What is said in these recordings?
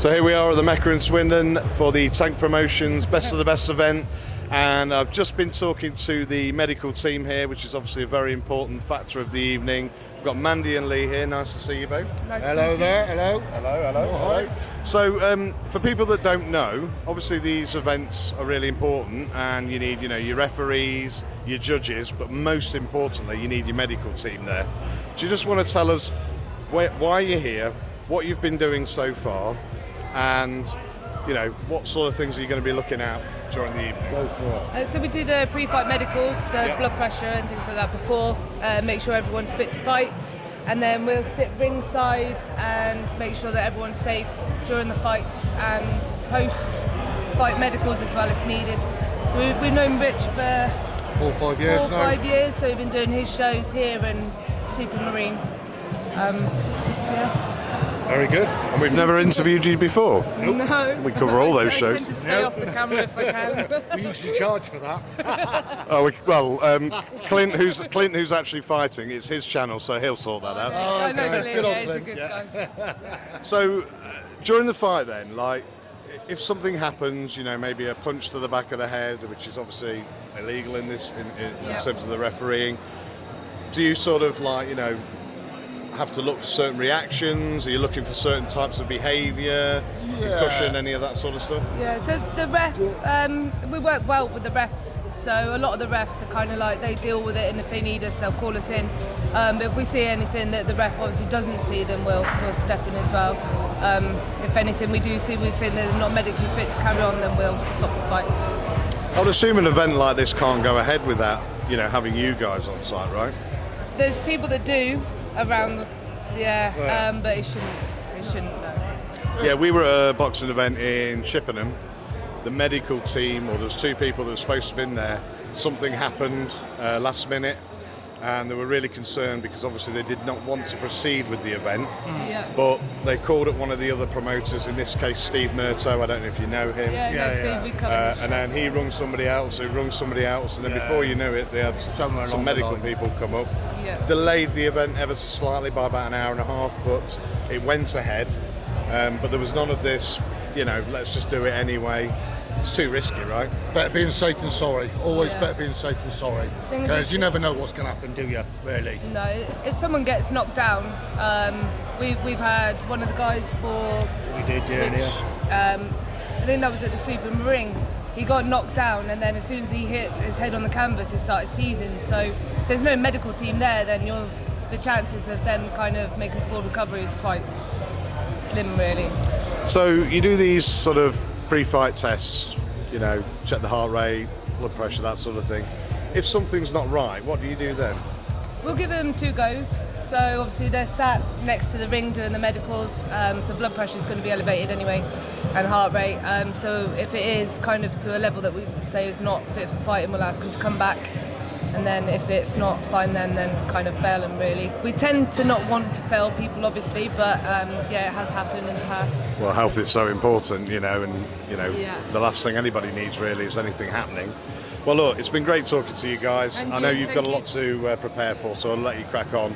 So here we are at the Mecca in Swindon for the Tank Promotions Best of the Best event, and I've just been talking to the medical team here, which is obviously a very important factor of the evening. We've got Mandy and Lee here. Nice to see you both. Nice Hello there, hello. Hello. So for people that don't know, obviously these events are really important, and you need, your referees, your judges, but most importantly, you need your medical team there. Do you just want to tell us why you're here, what you've been doing so far, and what sort of things are you going to be looking at during the evening? Go for it. So we do the pre-fight medicals, blood pressure and things like that before, make sure everyone's fit to fight, and then we'll sit ringside and make sure that everyone's safe during the fights and post-fight medicals as well if needed. So we've known Rich for 4 or 5 years now. 5 years, so we've been doing his shows here and Supermarine. Very good. And we've never interviewed you before. No. We cover all those I shows. tend to stay off the camera if I can. We usually charge for that. Clint, who's actually fighting, it's his channel, so he'll sort that out. I know okay. Clint, Good on he's a Clint, good yeah. guy. So during the fight then, if something happens, maybe a punch to the back of the head, which is obviously illegal in terms of the refereeing, do you sort of have to look for certain reactions? Are you looking for certain types of behaviour, concussion, any of that sort of stuff? Yeah, so the ref, we work well with the refs. So a lot of the refs are kind of they deal with it, and if they need us, they'll call us in. But if we see anything that the ref obviously doesn't see, then we'll step in as well. If anything we think they're not medically fit to carry on, then we'll stop the fight. I would assume an event like this can't go ahead without, having you guys on site, right? There's people that do around, but it shouldn't. No. Yeah, we were at a boxing event in Chippenham. The medical team, or there was 2 people that were supposed to have been there. Something happened last minute, and they were really concerned because obviously they did not want to proceed with the event. Yeah. But they called up one of the other promoters, in this case Steve Murto. I don't know if you know him. Yeah. We covered And then he rung somebody else, and then before you knew it, they had some medical people come up. Yeah. Delayed the event ever so slightly by about an hour and a half, but it went ahead. But there was none of this, let's just do it anyway. It's too risky, right? Better being safe than sorry. Always better being safe than sorry. Because you never know what's going to happen, do you? Really? No, if someone gets knocked down, we've had one of the guys for... We did, I think that was at the Supermarine. He got knocked down, and then as soon as he hit his head on the canvas, he started seizing. So if there's no medical team there, then the chances of them kind of making full recovery is quite slim, really. So you do these sort of pre-fight tests, check the heart rate, blood pressure, that sort of thing. If something's not right, what do you do then? We'll give them 2 goes. So obviously they're sat next to the ring doing the medicals, so blood pressure is going to be elevated anyway, and heart rate. So if it is kind of to a level that we say is not fit for fighting, we'll ask them to come back. And then if it's not fine, then kind of fail them, really. We tend to not want to fail people, obviously, but it has happened in the past. Well, health is so important, the last thing anybody needs really is anything happening. Well, look, it's been great talking to you guys. And I know you, you've got a lot to prepare for, so I'll let you crack on.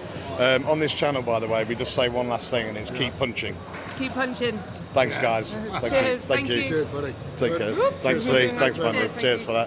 On this channel, by the way, we just say one last thing, and it's keep punching. Keep punching. Thanks, guys. Cheers. Thank you. Cheers, buddy. Take care. Thanks, Lee. Thanks, Mandy. Cheers, Cheers for that.